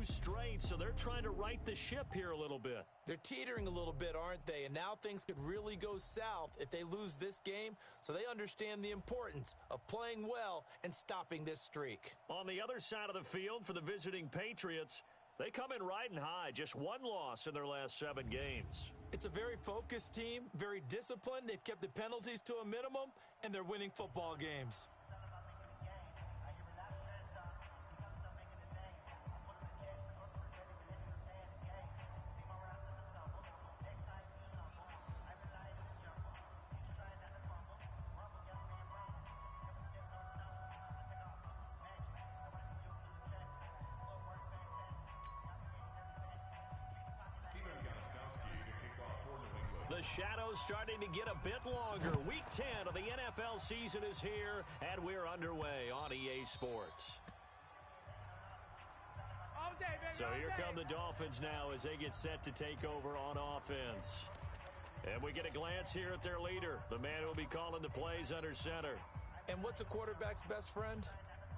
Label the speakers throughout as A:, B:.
A: 2 straight, so they're trying to right the ship here a little bit.
B: They're teetering a little bit, aren't they? And now things could really go south if they lose this game, so they understand the importance of playing well and stopping this streak.
A: On the other side of the field for the visiting Patriots, they come in riding high, just 1 loss in their last 7 games.
B: It's a very focused team, very disciplined. They've kept the penalties to a minimum, and they're winning football games.
A: The shadow's starting to get a bit longer. Week 10 of the NFL season is here, and we're underway on EA Sports. So here come the Dolphins now as they get set to take over on offense. And we get a glance here at their leader, the man who will be calling the plays under center.
B: And what's a quarterback's best friend?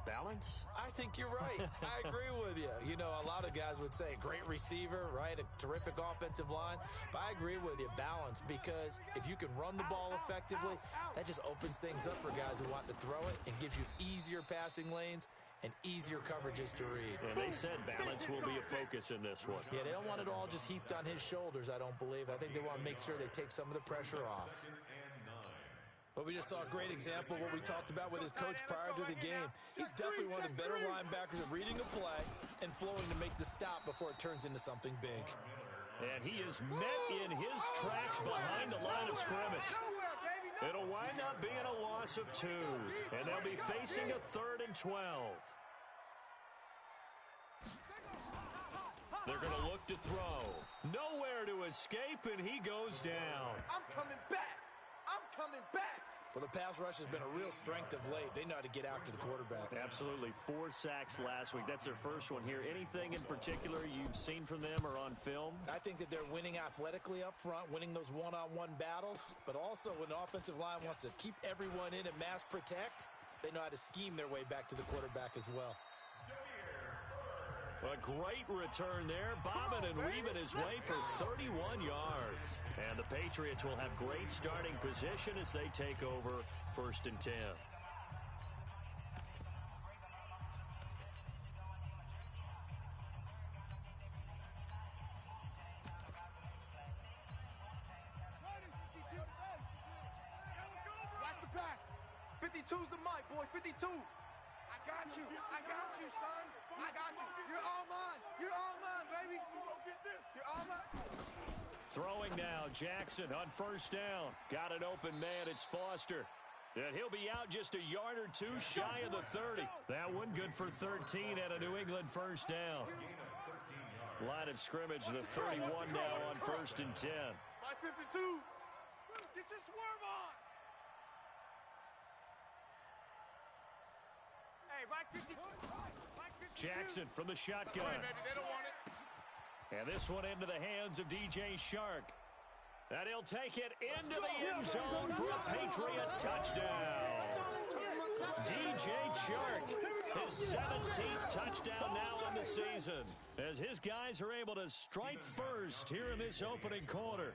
A: Balance?
B: I think you're right. I agree with you. You know, a lot of guys would say great receiver, right? A terrific offensive line. But I agree with you, balance, because if you can run the ball effectively, that just opens things up for guys who want to throw it and gives you easier passing lanes and easier coverages to read.
A: And they said balance will be a focus in this one.
B: Yeah, they don't want it all just heaped on his shoulders, I don't believe. I think they want to make sure they take some of the pressure off. But we just saw a great example of what we talked about with his coach prior to the game. He's definitely one of the better linebackers at reading a play and flowing to make the stop before it turns into something big.
A: And he is met in his tracks behind the line of scrimmage. It'll wind up being a loss of 2, and they'll be facing a 3rd and 12. They're going to look to throw. Nowhere to escape, and he goes down.
C: I'm coming back. I'm coming back.
B: Well, the pass rush has been a real strength of late. They know how to get after the quarterback.
A: Absolutely. 4 sacks last week. That's their first one here. Anything in particular you've seen from them or on film?
B: I think that they're winning athletically up front, winning those one-on-one battles. But also when the offensive line wants to keep everyone in and mass protect, they know how to scheme their way back to the quarterback as well.
A: A great return there, bobbing and weaving his way for 31 yards. And the Patriots will have great starting position as they take over 1st and 10.
C: Watch the pass. 52's the mic, boys. 52. I got you, son. I got you. You're all mine. You're all mine, baby. You're all mine.
A: Throwing now, Jackson on 1st down. Got an open man, it's Foster. And he'll be out just a yard or 2 shy of the 30. That one good for 13 at a New England 1st down. Line of scrimmage, the 31 now on 1st and 10.
C: 552. Get your swerve on. Hey, right 52.
A: Jackson from the shotgun.
C: Baby, they don't want it.
A: And this one into the hands of DJ Shark. And he'll take it into the end zone for a Patriot touchdown. DJ Shark, his 17th touchdown now in the season, as his guys are able to strike first here in this opening quarter.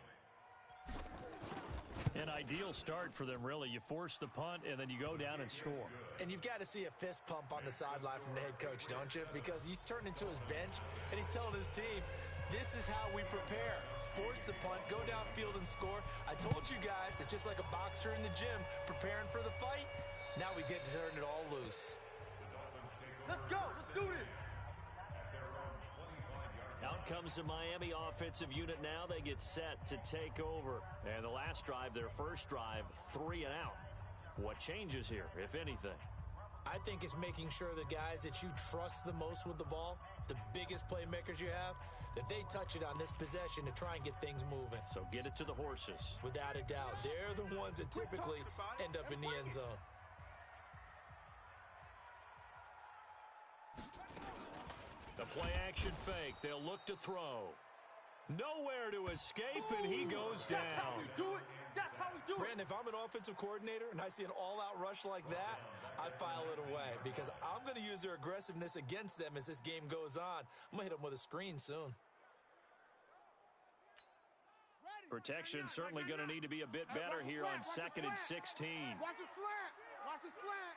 A: An ideal start for them, really. You force the punt, and then you go down and score.
B: And you've got to see a fist pump on the sideline from the head coach, don't you? Because he's turned into his bench, and he's telling his team, this is how we prepare. Force the punt, go downfield and score. I told you guys, it's just like a boxer in the gym preparing for the fight. Now we get to turn it all loose.
C: Let's go. Let's do this.
A: Out comes the Miami offensive unit now. They get set to take over. And the last drive, their first drive, 3 and out. What changes here, if anything?
B: I think it's making sure the guys that you trust the most with the ball, the biggest playmakers you have, that they touch it on this possession to try and get things moving.
A: So get it to the horses.
B: Without a doubt. They're the ones that typically end up in the end zone.
A: The play-action fake. They'll look to throw. Nowhere to escape, and he goes down.
C: That's how we do it. That's how we
B: Brandon, if I'm an offensive coordinator and I see an all-out rush like that, I file it away because I'm going to use their aggressiveness against them as this game goes on. I'm going to hit them with a screen soon.
A: Protection certainly going to need to be a bit better here on 2nd and 16.
C: Watch the slant. Watch the slant.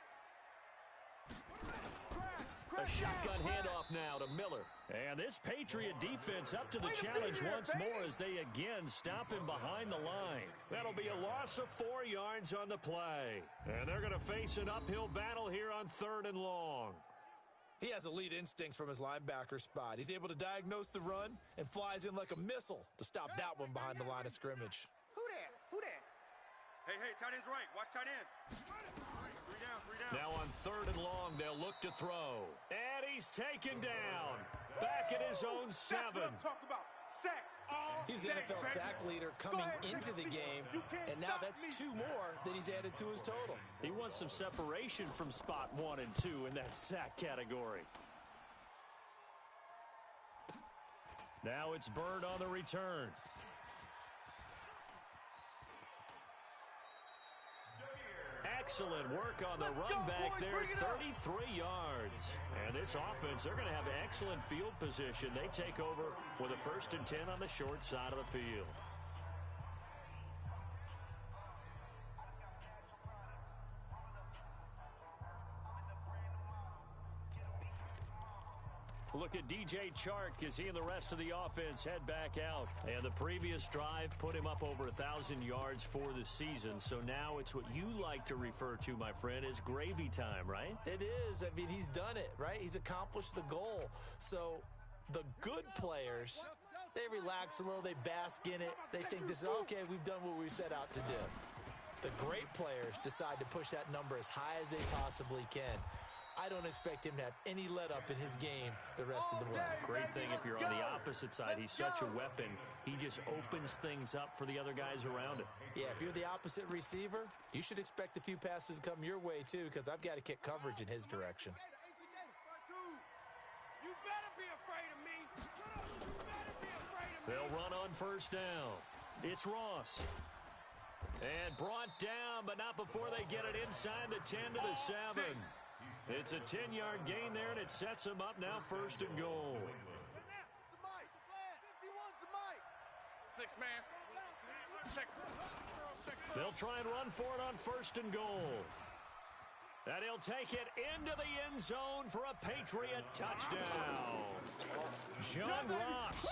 A: A shotgun handoff now to Miller. And this Patriot defense up to the challenge once more as they again stop him behind the line. That'll be a loss of 4 yards on the play. And they're going to face an uphill battle here on 3rd and long.
B: He has elite instincts from his linebacker spot. He's able to diagnose the run and flies in like a missile to stop that one behind the line of scrimmage.
C: Who that? Who that? Hey, tight end's right. Watch tight end. 3 down, 3 down.
A: Now on 3rd and long, they'll look to throw. And he's taken down. Back at his own 7.
C: That's what I'm talking about. Sacks all
B: He's the
C: day,
B: NFL
C: baby.
B: sack leader coming into the game, and now that's 2 more that he's added to his total.
A: He wants some separation from spot 1 and 2 in that sack category. Now it's Bird on the return. Excellent work on the run back there, 33 yards. And this offense, they're going to have excellent field position. They take over with a 1st and 10 on the short side of the field. Look at DJ Chark as he and the rest of the offense head back out. And the previous drive put him up over 1,000 yards for the season. So now it's what you like to refer to, my friend, as gravy time, right?
B: It is. I mean, he's done it, right? He's accomplished the goal. So the good players, they relax a little. They bask in it. They think this is, okay, we've done what we set out to do. The great players decide to push that number as high as they possibly can. I don't expect him to have any let-up in his game the rest of the way.
A: Great thing if you're on the opposite side. He's such a weapon. He just opens things up for the other guys around him.
B: Yeah, if you're the opposite receiver, you should expect a few passes to come your way, too, because I've got to kick coverage in his direction.
C: You better be afraid of me. You better be afraid of me.
A: They'll run on 1st down. It's Ross. And brought down, but not before they get it inside the 10 to the 7. It's a 10-yard gain there, and it sets them up now 1st and goal.
C: The mic. 51's the mic. 6 man. Check.
A: They'll try and run for it on 1st and goal. And he'll take it into the end zone for a Patriot touchdown. John Ross,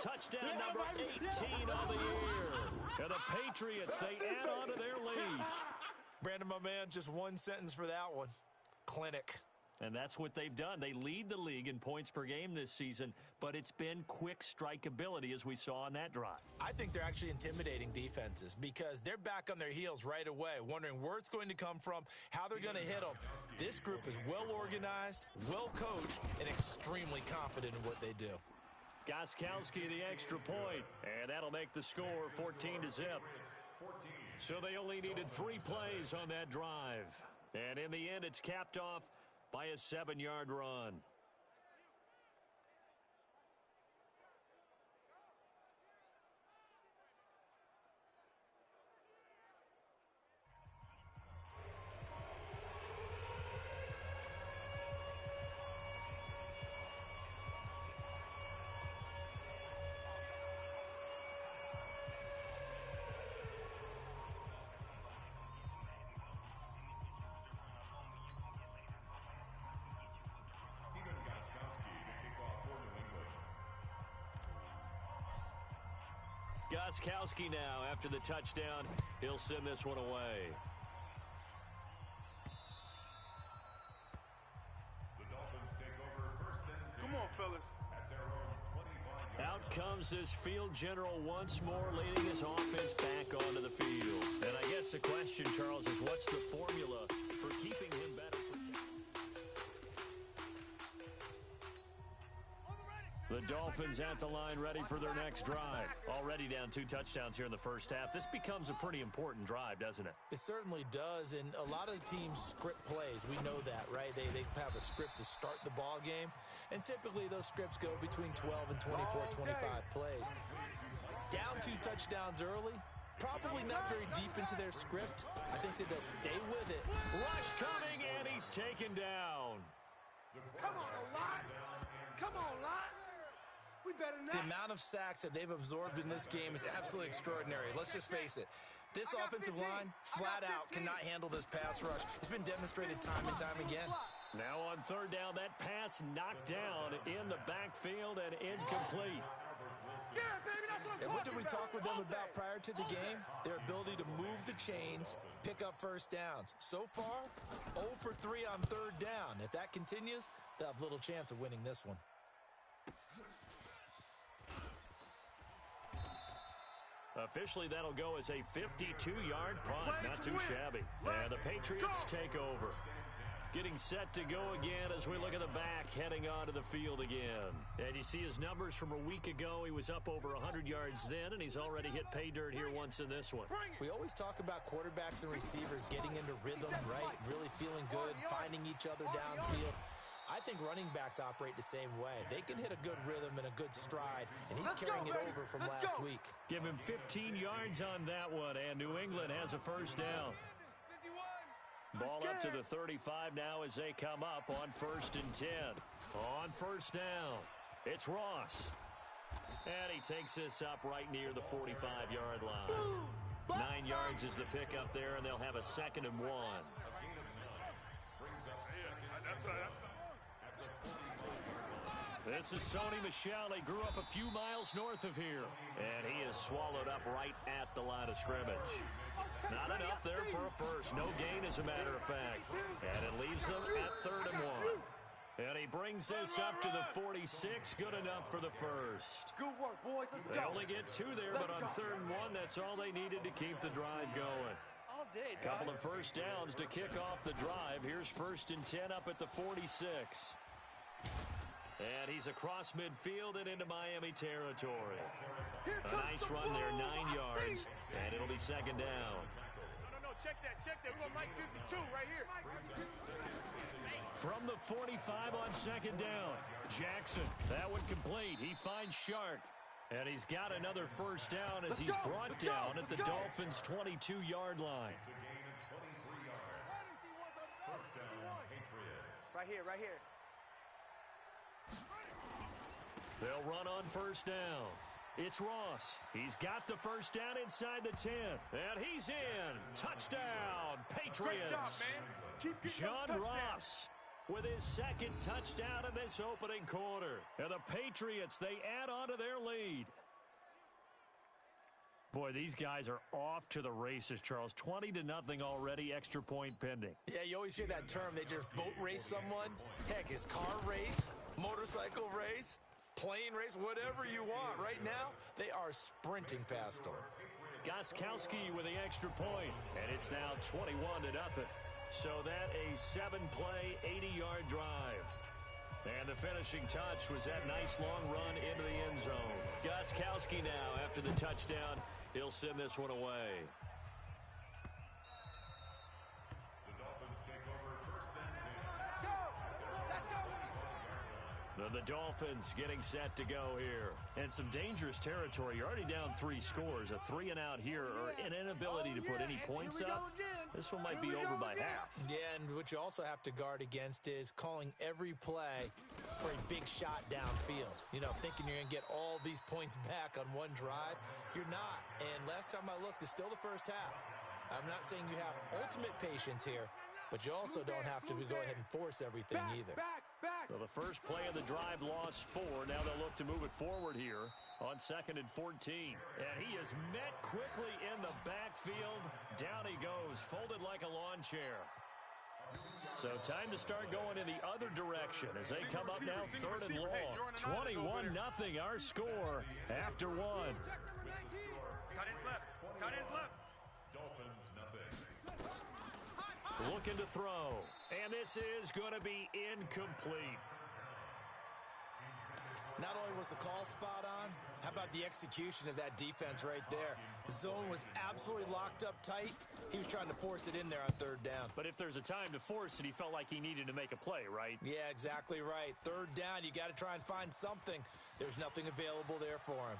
A: touchdown number 18 on the year. And the Patriots, they add on to their lead.
B: Brandon, my man, just one sentence for that one. Clinic.
A: And that's what they've done. They lead the league in points per game this season, but it's been quick strike ability as we saw on that drive.
B: I think they're actually intimidating defenses because they're back on their heels right away, wondering where it's going to come from, how they're going to hit them. This group is well organized, well coached, and extremely confident in what they do.
A: Gostkowski the extra point, and that'll make the score 14-0. So they only needed 3 plays on that drive. And in the end, it's capped off by a 7-yard run. Gostkowski now, after the touchdown, he'll send this one away.
D: The Dolphins take over 1st and 10.
C: Come on, fellas.
D: At their own 25-yard line.
A: Out comes this field general once more, leading his offense back onto the field. And I guess the question, Charles, is what's the formula for keeping him better? The Dolphins at the line ready for their next drive. Already down 2 touchdowns here in the first half. This becomes a pretty important drive, doesn't it?
B: It certainly does, and a lot of teams script plays. We know that, right? They have a script to start the ball game, and typically those scripts go between 12 and 24, 25 plays. Down 2 touchdowns early, Probably not very deep into their script. I think that they'll stay with it.
A: Rush coming, and he's taken down.
C: Come on, Lot. Come on, Lot. We better than
B: The
C: that.
B: amount of sacks that they've absorbed in this game is absolutely extraordinary. Let's just face it. This offensive line, flat out, cannot handle this pass rush. It's been demonstrated time and time again.
A: Now on third down, that pass knocked down in the backfield and incomplete.
C: Yeah, baby, that's what I'm
B: And what did
C: talking
B: we talk with them
C: All
B: about
C: day.
B: prior to the game? Their ability to move the chains, pick up first downs. So far, 0 for 3 on third down. If that continues, they'll have little chance of winning this one.
A: Officially, that'll go as a 52-yard punt.
C: Play
A: Not
C: to
A: too
C: win.
A: shabby.
C: Let's
A: And the Patriots
C: go.
A: take over. Getting set to go again as we look at the back, heading onto the field again. And you see his numbers from a week ago. He was up over 100 yards then, and he's already hit pay dirt here once in this one.
C: Bring it.
B: We always talk about quarterbacks and receivers getting into rhythm, right? Really feeling good, finding each other downfield. I think running backs operate the same way. They can hit a good rhythm and a good stride, and he's
C: Let's
B: carrying
C: go,
B: it
C: baby.
B: over from
C: Let's
B: last
C: go.
B: week.
A: Give him 15 yards on that one, and New England has a first down.
C: 51.
A: Ball up to the 35 now as they come up on 1st and 10. On first down, it's Ross. And he takes this up right near the 45-yard line. 9 yards is the pickup there, and they'll have a 2nd and 1. This is Sony Michel. He grew up a few miles north of here. And he is swallowed up right at the line of scrimmage. Not enough there for a first. No gain, as a matter of fact. And it leaves them at 3rd and 1. And he brings this up to the 46. Good enough for the first.
C: Good work, boys. Let's
A: They
C: go.
A: only get 2 there, but on 3rd and 1, that's all they needed to keep the drive going.
C: All day,
A: Couple of first downs to kick off the drive. Here's 1st and 10 up at the 46. And he's across midfield and into Miami territory. A nice run there, 9 yards, and it'll be 2nd down.
C: No, check that. We're on Mike 52 right here.
A: From the 45 on 2nd down, Jackson, that one complete. He finds Shark, and he's got another first down as he's brought down at the Dolphins' 22-yard line.
C: Right here.
A: They'll run on 1st down. It's Ross. He's got the first down inside the 10. And he's in. Touchdown, Patriots.
C: Great job, man. Keep getting
A: John
C: those touchdowns.
A: Ross with his 2nd touchdown in this opening quarter. And the Patriots, they add on to their lead. Boy, these guys are off to the races, Charles. 20-0 already, extra point pending.
B: Yeah, you always hear that term. They just boat race someone. Heck, it's car race, motorcycle race, plane race, whatever you want. Right now, they are sprinting past them.
A: Gostkowski with the extra point, and it's now 21-0. So that a 7-play, 80-yard drive. And the finishing touch was that nice long run into the end zone. Gostkowski now, after the touchdown, he'll send this one away.
D: The Dolphins take over 1st and 10.
C: Go. Let's go.
A: The Dolphins getting set to go here. And some dangerous territory. You're already down 3 scores. A 3-and-out here, or an inability to put any points
C: Here we
A: up.
C: go again.
A: This one might
C: Here
A: be
C: we
A: over
C: go
A: by
C: again.
A: half.
B: Yeah, and what you also have to guard against is calling every play for a big shot downfield. You know, thinking you're going to get all these points back on one drive. You're not. And last time I looked, it's still the first half. I'm not saying you have ultimate patience here, but you also don't have to go ahead and force everything either.
C: Back.
A: So the first play of the drive lost 4. Now they'll look to move it forward here on 2nd and 14. And he is met quickly in the backfield. Down he goes, folded like a lawn chair. So time to start going in the other direction as they come up now 3rd and long. 21-0 our score after 1.
C: Cut his left.
D: Dolphins nothing.
A: Looking to throw. And this is going to be incomplete.
B: Not only was the call spot on, how about the execution of that defense right there? The zone was absolutely locked up tight. He was trying to force it in there on 3rd down.
A: But if there's a time to force it, he felt like he needed to make a play, right?
B: Yeah, exactly right. 3rd down, you got to try and find something. There's nothing available there for him.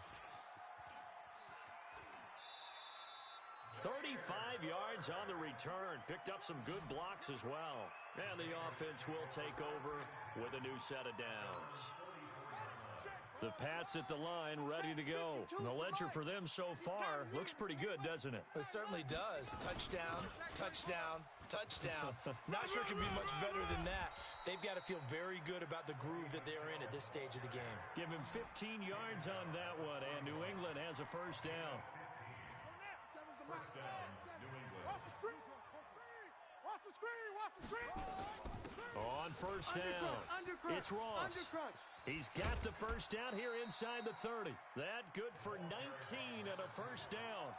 A: 35 yards on the return. Picked up some good blocks as well. And the offense will take over with a new set of downs. The Pats at the line, ready to go. The ledger for them so far looks pretty good, doesn't it?
B: It certainly does. Touchdown, touchdown, touchdown. Not sure it can be much better than that. They've got to feel very good about the groove that they're in at this stage of the game.
A: Give him 15 yards on that one, and New England has a first down.
D: First down, New England.
C: Watch the screen. Watch the screen. Watch the screen.
A: On first down, it's Ross. He's got the first down here inside the 30. That good for 19 and a first down.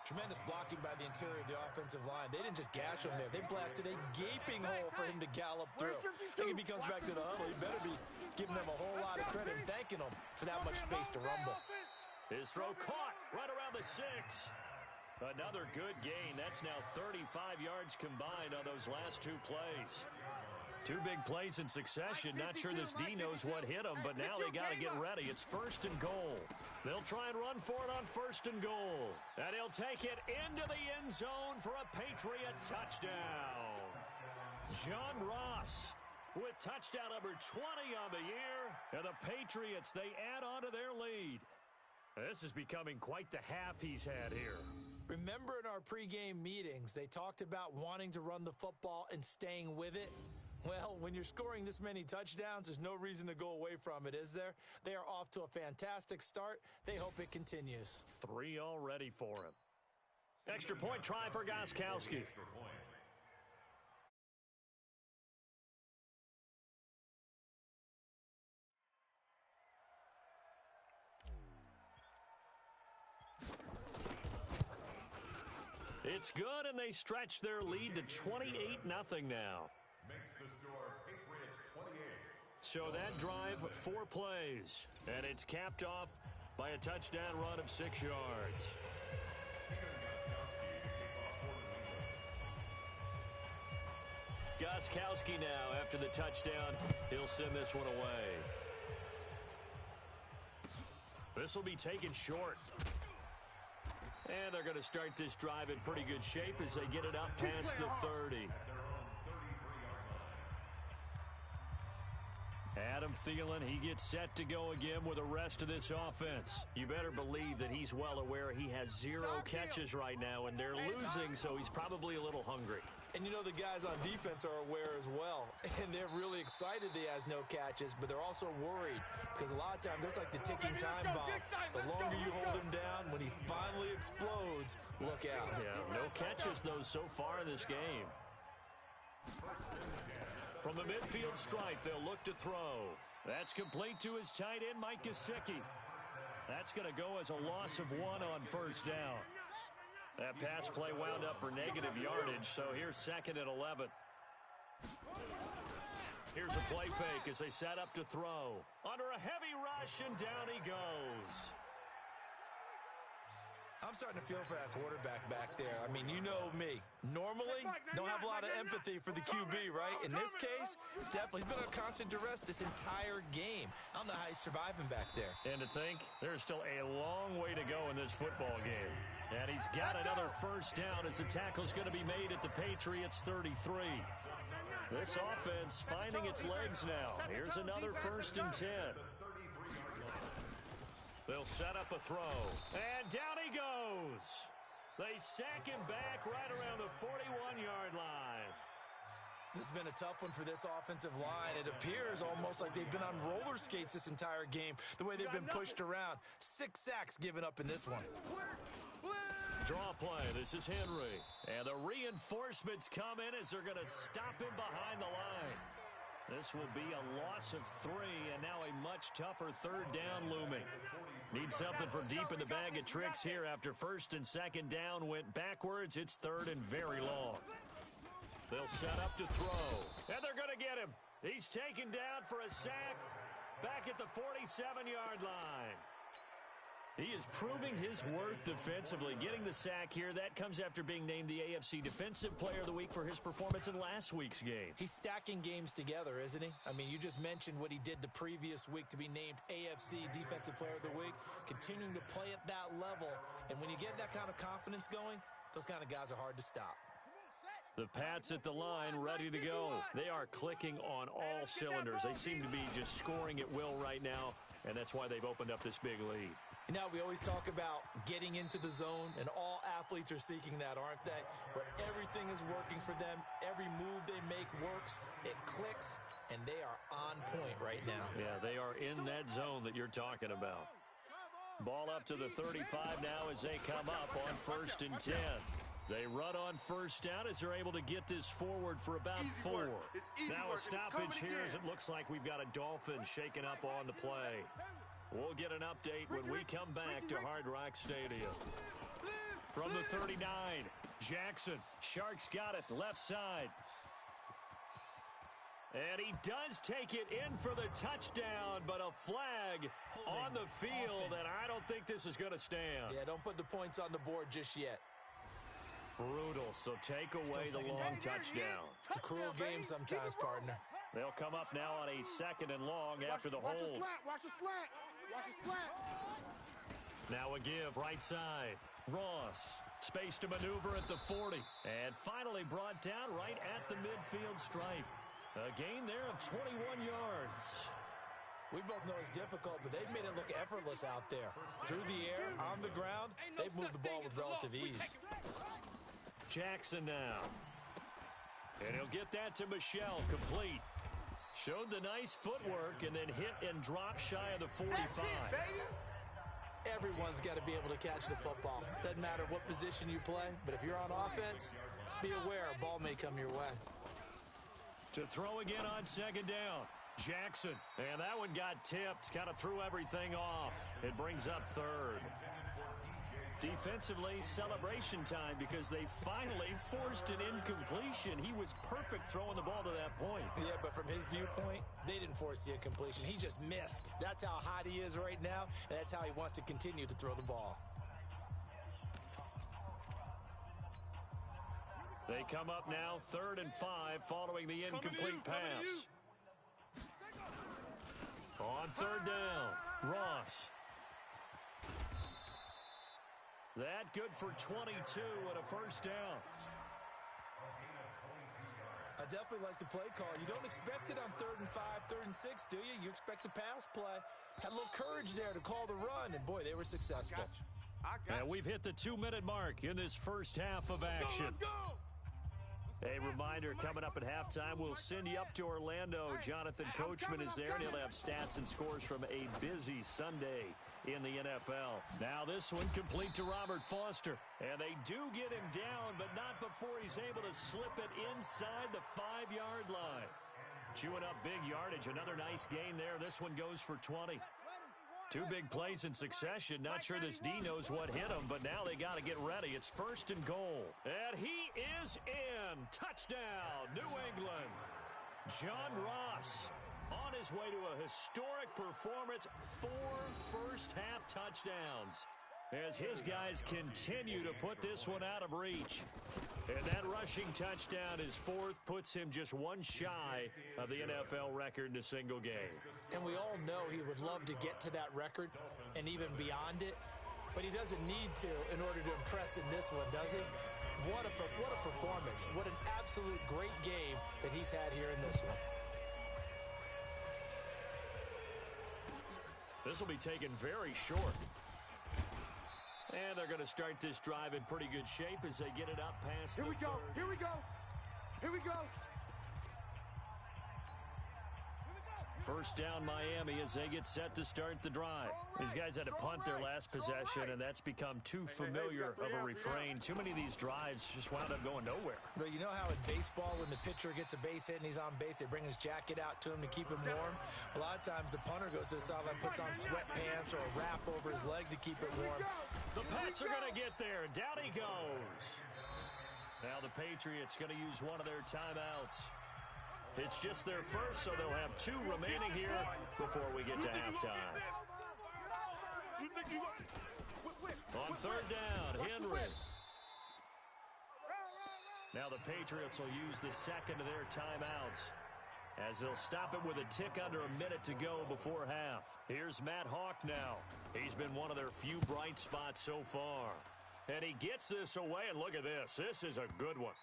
B: Tremendous blocking by the interior of the offensive line. They didn't just gash him there. They blasted a gaping hole for him to gallop through. I think if he comes back to the huddle, he better be giving them a whole lot of credit and thanking them for that much space to rumble.
A: His throw caught right around the 6. Another good gain. That's now 35 yards combined on those last two plays. Two big plays in succession. Not sure this D knows what hit him, but now they got to get ready. It's first and goal. They'll try and run for it on first and goal. And he'll take it into the end zone for a Patriot touchdown. John Ross with touchdown number 20 on the year. And the Patriots, they add on to their lead. This is becoming quite the half he's had here.
B: Remember in our pregame meetings, they talked about wanting to run the football and staying with it? Well, when you're scoring this many touchdowns, there's no reason to go away from it, is there? They are off to a fantastic start. They hope it continues.
A: 3 already for him. Extra point try for Gostkowski.
D: Extra point.
A: It's good, and they stretch their lead to 28-0 now.
D: Makes the score Patriots 28.
A: So that drive, 4 plays, and it's capped off by a touchdown run of 6 yards. Gostkowski now, after the touchdown, he'll send this one away. This will be taken short. And they're going to start this drive in pretty good shape as they get it up past the 30. Adam Thielen, he gets set to go again with the rest of this offense. You better believe that he's well aware he has 0 catches right now, and they're losing, so he's probably a little hungry.
B: And you know the guys on defense are aware as well, and they're really excited he has no catches, but they're also worried because a lot of times that's like the ticking time bomb. The longer you hold him down, when he finally explodes, look out.
A: Yeah, no catches, though, so far in this game. From the midfield stripe, they'll look to throw. That's complete to his tight end, Mike Gesicki. That's going to go as a loss of 1 on first down. That pass play wound up for negative yardage, so here's 2nd and 11. Here's a play fake as they set up to throw. Under a heavy rush, and down he goes.
B: I'm starting to feel for that quarterback back there. I mean, you know me. Normally, don't have a lot of empathy for the QB, right? In this case, definitely. He's been under constant duress this entire game. I don't know how he's surviving back there.
A: And to think, there's still a long way to go in this football game. And he's got another first down as the tackle's going to be made at the Patriots' 33. This offense finding its legs now. Here's another 1st and 10. They'll set up a throw. And down he goes. They sack him back right around the 41-yard line.
B: This has been a tough one for this offensive line. It appears almost like they've been on roller skates this entire game, the way they've been pushed around. 6 sacks given up in this one.
A: Draw play. This is Henry. And the reinforcements come in as they're going to stop him behind the line. This will be a loss of 3, and now a much tougher 3rd down looming. Need something from deep in the bag of tricks here after 1st and 2nd down went backwards. It's 3rd and very long. They'll set up to throw, and they're going to get him. He's taken down for a sack back at the 47-yard line. He is proving his worth defensively, getting the sack here. That comes after being named the AFC Defensive Player of the Week for his performance in last week's game.
B: He's stacking games together, isn't he? I mean, you just mentioned what he did the previous week to be named AFC Defensive Player of the Week, continuing to play at that level. And when you get that kind of confidence going, those kind of guys are hard to stop.
A: The Pats at the line, ready to go. They are clicking on all cylinders. They seem to be just scoring at will right now, and that's why they've opened up this big lead.
B: You know, we always talk about getting into the zone, and all athletes are seeking that, aren't they? Where everything is working for them, every move they make works, it clicks, and they are on point right now.
A: Yeah, they are in that zone that you're talking about. Ball up to the 35 now as they come up on 1st and 10. They run on first down as they're able to get this forward for about 4. Now a stoppage here as it looks like we've got a Dolphin shaking up on the play. We'll get an update when we come back to Hard Rock Stadium. From the 39, Jackson. Sharks got it, left side. And he does take it in for the touchdown, but a flag on the field, and I don't think this is going to stand.
B: Yeah, don't put the points on the board just yet.
A: Brutal, so take away the long touchdown.
B: It's a cruel game sometimes, partner.
A: They'll come up now on a 2nd and long after the hold.
C: Watch a slant, watch a slant, watch a slant.
A: Now a give, right side. Ross, space to maneuver at the 40. And finally brought down right at the midfield stripe. A gain there of 21 yards.
B: We both know it's difficult, but they've made it look effortless out there. Through the air, on the ground, they've moved the ball with relative ease.
A: Jackson now. And he'll get that to Michel, complete. Showed the nice footwork and then hit and drop shy of the 45.
B: Everyone's got to be able to catch the football. Doesn't matter what position you play, but if you're on offense, be aware a ball may come your way.
A: To throw again on 2nd down. Jackson, and that one got tipped, kind of threw everything off. It brings up 3rd. Defensively, celebration time because they finally forced an incompletion. He was perfect throwing the ball to that point.
B: Yeah, but from his viewpoint, they didn't force the incompletion. He just missed. That's how hot he is right now, and that's how he wants to continue to throw the ball.
A: They come up now 3rd and 5 following the incomplete pass. On 3rd down, Ross. That good for 22 and a first down.
B: I definitely like the play call. You don't expect it on 3rd and 5, 3rd and 6, do you? You expect a pass play. Had a little courage there to call the run, and boy, they were successful.
A: And we've hit the 2-minute mark in this first half of action.
C: Let's go!
A: A reminder, coming up at halftime, we'll send you up to Orlando. Jonathan Coachman is there, and he'll have stats and scores from a busy Sunday in the NFL. Now this one complete to Robert Foster. And they do get him down, but not before he's able to slip it inside the 5-yard line. Chewing up big yardage. Another nice gain there. This one goes for 20. 2 big plays in succession. Not sure this D knows what hit him, but now they got to get ready. It's 1st and goal. And he is in. Touchdown, New England. John Ross on his way to a historic performance. 4 first-half touchdowns as his guys continue to put this one out of reach. And that rushing touchdown, his 4th, puts him just 1 shy of the NFL record in a single game.
B: And we all know he would love to get to that record and even beyond it, but he doesn't need to in order to impress in this one, does he? What a performance. What an absolute great game that he's had here in this one.
A: This will be taken very short. And they're going to start this drive in pretty good shape as they get it up past the 3rd.
C: Here we go. Here we go.
A: First down Miami as they get set to start the drive. These guys had to punt their last possession, and that's become too familiar of a refrain. Too many of these drives just wound up going nowhere.
B: But you know how in baseball, when the pitcher gets a base hit and he's on base, they bring his jacket out to him to keep him warm? A lot of times the punter goes to the sideline, puts on sweatpants or a wrap over his leg to keep it warm.
A: The Pats are going to get there. Down he goes. Now the Patriots going to use one of their timeouts. It's just their first, so they'll have 2 remaining here before we get to halftime. On third down, Henry. Now the Patriots will use the second of their timeouts as they'll stop it with a tick under a minute to go before half. Here's Matt Hawk now. He's been one of their few bright spots so far. And he gets this away, and look at this. This is a good one.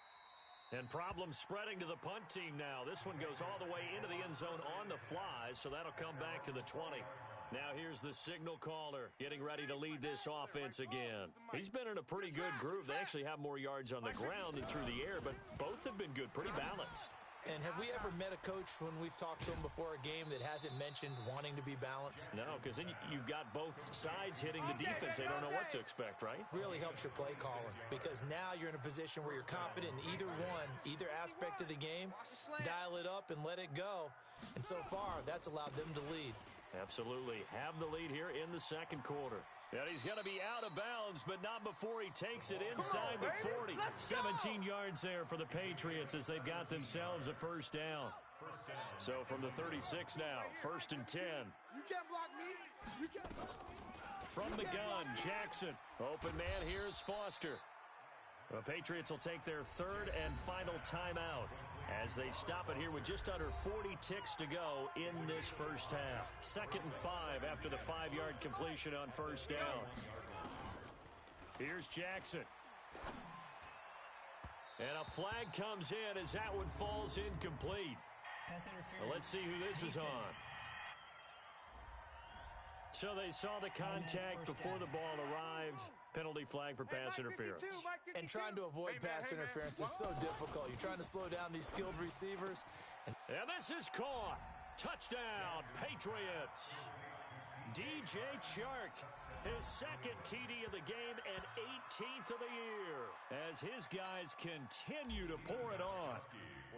A: And problems spreading to the punt team now. This one goes all the way into the end zone on the fly, so that'll come back to the 20. Now here's the signal caller getting ready to lead this offense again. He's been in a pretty good group. They actually have more yards on the ground than through the air, but both have been good, pretty balanced.
B: And have we ever met a coach when we've talked to him before a game that hasn't mentioned wanting to be balanced?
A: No, because then you've got both sides hitting the defense. They don't know what to expect, right?
B: Really helps your play calling, because now you're in a position where you're confident in either aspect of the game. Dial it up and let it go. And so far, that's allowed them to lead.
A: Absolutely. Have the lead here in the second quarter. And he's going to be out of bounds, but not before he takes it inside the 40. 17 yards there for the Patriots as they've got themselves a first down. So from the 36 now, 1st and 10.
C: You can't block me. You can't block me.
A: From the gun, Jackson. Open man, here's Foster. The Patriots will take their third and final timeout as they stop it here with just under 40 ticks to go in this first half. 2nd and 5 after the 5-yard completion on first down. Here's Jackson. And a flag comes in as that one falls incomplete. Well, let's see who this is on. So they saw the contact before the ball arrived. Penalty flag for pass interference.
B: And trying to avoid pass interference is so difficult. You're trying to slow down these skilled receivers.
A: And this is caught. Touchdown, Patriots. DJ Chark, his second TD of the game and 18th of the year as his guys continue to pour it on.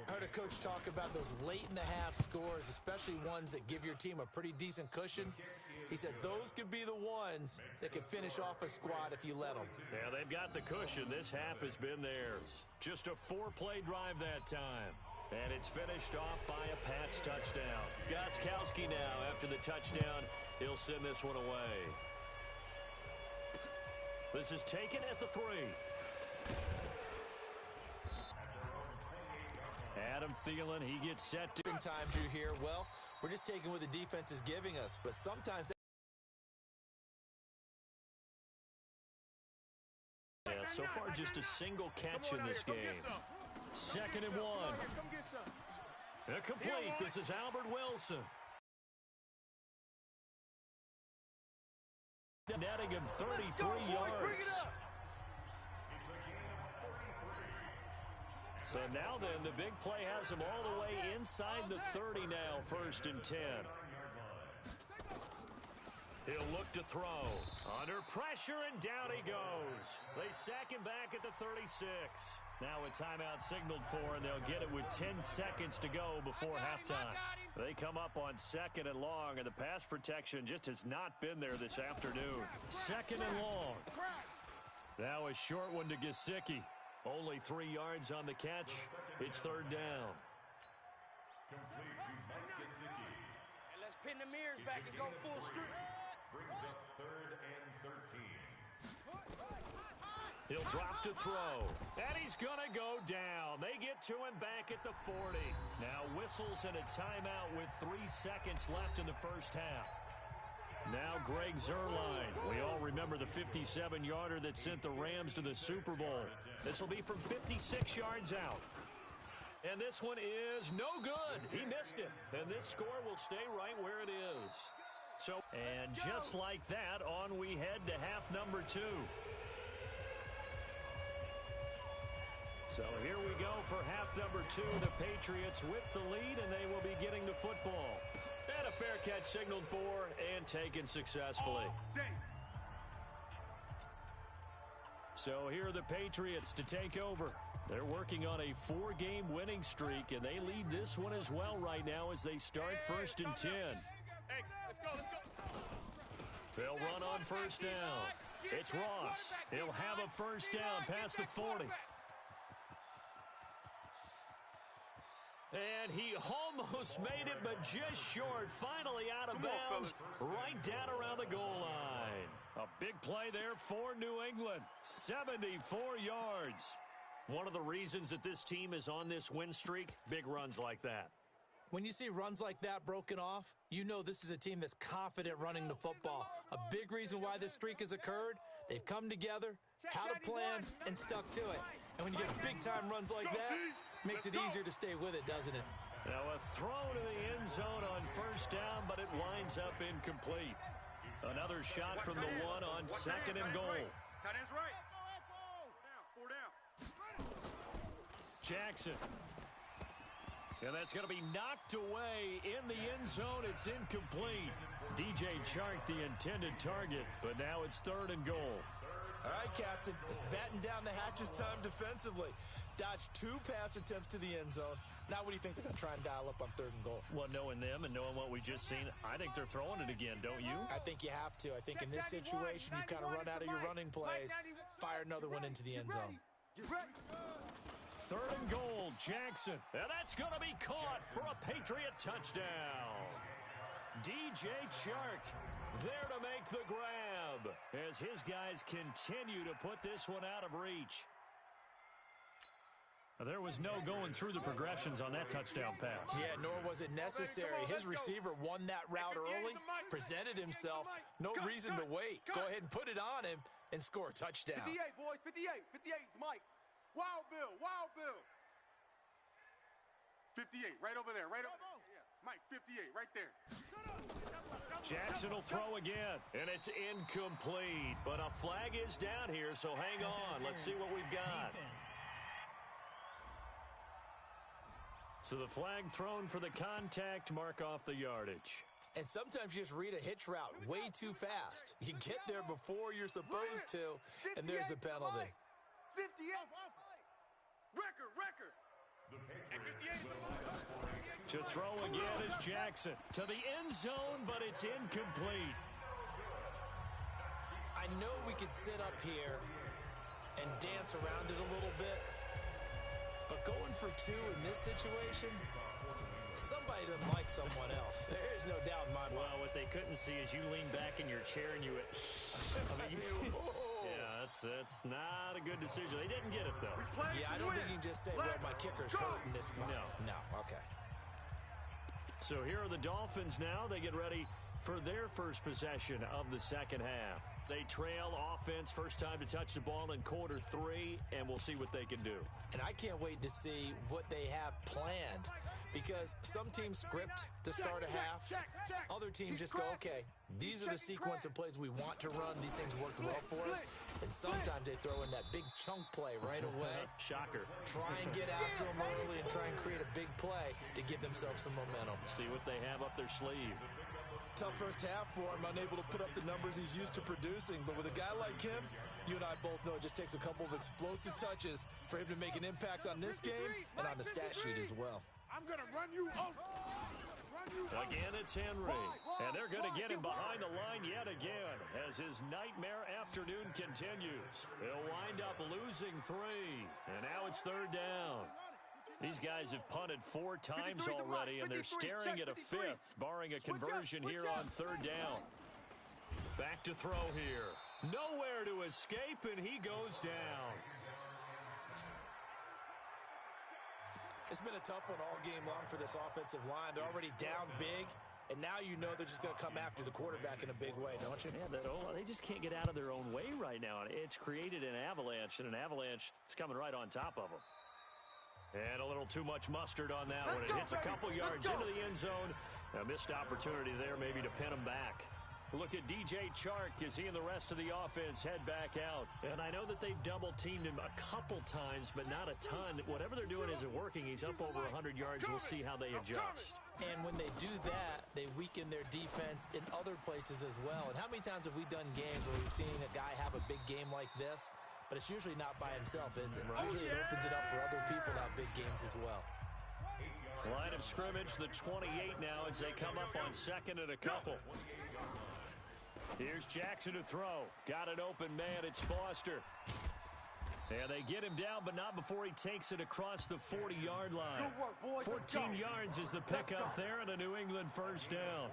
B: I heard a coach talk about those late-in-the-half scores, especially ones that give your team a pretty decent cushion. He said those could be the ones that could finish off a squad if you let them.
A: Yeah, they've got the cushion. This half has been theirs. Just a 4-play drive that time. And it's finished off by a Pats touchdown. Gostkowski now, after the touchdown, he'll send this one away. This is taken at the 3. Adam Thielen, he gets set to.
B: Sometimes you hear, well, we're just taking what the defense is giving us. But sometimes.
A: Yeah, so far just a single catch in this game. 2nd and 1. Complete. This is Albert Wilson. Netting him 33 yards. So now then, the big play has him all the way inside the 30 now, 1st and 10. He'll look to throw. Under pressure, and down he goes. They sack him back at the 36. Now a timeout signaled for, and they'll get it with 10 seconds to go before halftime. They come up on 2nd and long, and the pass protection just has not been there this afternoon. 2nd and long. Now a short one to Gesicki. Only 3 yards on the catch. It's 3rd down.
D: Complete to Mike Gesicki.
E: And let's pin the mirrors back and go full strip.
D: Brings up 3rd and 13.
A: He'll drop to throw. And he's going to go down. They get to him back at the 40. Now whistles and a timeout with 3 seconds left in the first half. Now Greg Zuerlein. We all remember the 57-yarder that sent the Rams to the Super Bowl. This will be from 56 yards out. And this one is no good. He missed it. And this score will stay right where it is. And just like that, on we head to half number 2. So here we go for half number 2. The Patriots with the lead, and they will be getting the football. And a fair catch signaled for and taken successfully. So here are the Patriots to take over. They're working on a 4-game winning streak, and they lead this one as well right now as they start 1st and 10.
E: Hey, let's go.
A: They'll run on 1st down. It's Ross. He'll have a 1st down past the 40. And he almost made it, but just short. Finally out of bounds, right down around the goal line. A Big play there for New England. 74 yards. One of the reasons that this team is on this win streak, big runs like that.
B: When you see runs like that broken off, you know this is a team that's confident running the football. A big reason why this streak has occurred, they've come together, had a plan, and stuck to it. And when you get big-time runs like that, it makes it easier to stay with it, doesn't it?
A: Now a throw to the end zone on first down, but it winds up incomplete. Another shot from the one on second and goal.
C: Tight end's right. Four down.
A: Jackson. And that's going to be knocked away in the end zone. It's incomplete. DJ Chark, the intended target, but now it's third and goal.
B: All right, Captain. It's batten down the hatches time defensively. Dodged 2 pass attempts to the end zone. Now what do you think they're going to try and dial up on third and goal?
A: Well, knowing them and knowing what we just seen, I think they're throwing it again, don't you?
B: I think you have to. I think in this situation, you kind of run out of your running plays, fire another one into the end zone.
A: Third and goal, Jackson. And that's going to be caught for a Patriot touchdown. DJ Chark there to make the grab as his guys continue to put this one out of reach. There was no going through the progressions on that touchdown pass.
B: Yeah, nor was it necessary. His receiver won that route early, presented himself. No reason to wait. Go ahead and put it on him and score a touchdown.
C: 58, boys, 58. 58 is Mike. Wild Bill, Wild Bill. 58, right over there, right over there. Yeah, Mike, 58, right there.
A: Jackson will throw again, and it's incomplete. But a flag is down here, so hang on. Let's see what we've got. So the flag thrown for the contact, mark off the yardage.
B: And sometimes you just read a hitch route way too fast. You get there before you're supposed to, and there's the penalty.
C: 58. Record.
A: To throw again is Jackson. To the end zone, but it's incomplete.
B: I know we could sit up here and dance around it a little bit, but going for 2 in this situation, somebody doesn't like someone else. There's no doubt in my mind.
A: Well, what they couldn't see is you lean back in your chair and you went, yeah, that's not a good decision. They didn't get it, though.
B: Yeah, I don't think you can just say, well, my kicker's hurting this spot.
A: No,
B: okay.
A: So here are the Dolphins now. They get ready for their first possession of the second half. They trail offense, first time to touch the ball in quarter 3, and we'll see what they can do.
B: And I can't wait to see what they have planned, because some teams script to start a half. Other teams just go, okay, these are the sequence of plays we want to run. These things worked well for us. And sometimes they throw in that big chunk play right away.
A: Shocker.
B: Try and get after them early and try and create a big play to give themselves some momentum.
A: See what they have up their sleeve.
B: Tough first half for him, unable to put up the numbers he's used to producing. But with a guy like him, you and I both know it just takes a couple of explosive touches for him to make an impact on this game and on the stat sheet as well.
C: I'm going to run you over.
A: Again, it's Henry. And they're going to get him behind the line yet again as his nightmare afternoon continues. They'll wind up losing 3. And now it's third down. These guys have punted 4 times already, and they're staring at a 5th, barring a conversion here on third down. Back to throw here. Nowhere to escape, and he goes down.
B: It's been a tough one all game long for this offensive line. They're already down big, and now you know they're just going to come after the quarterback in a big way, don't you?
A: Yeah, they just can't get out of their own way right now. It's created an avalanche, and an avalanche is coming right on top of them. And a little too much mustard on that one. It hits a couple yards into the end zone. A missed opportunity there maybe to pin him back. Look at DJ Chark as he and the rest of the offense head back out. And I know that they've double-teamed him a couple times, but not a ton. Whatever they're doing isn't working. He's up over 100 yards. We'll see how they adjust.
B: And when they do that, they weaken their defense in other places as well. And how many times have we done games where we've seen a guy have a big game like this? But it's usually not by himself, is it? Usually it opens it up for other people to have big games as well.
A: Line of scrimmage, the 28 now as they come up on second and a couple. Here's Jackson to throw. Got an open man. It's Foster. And they get him down, but not before he takes it across the 40-yard line. 14 yards is the pickup there and a New England first down.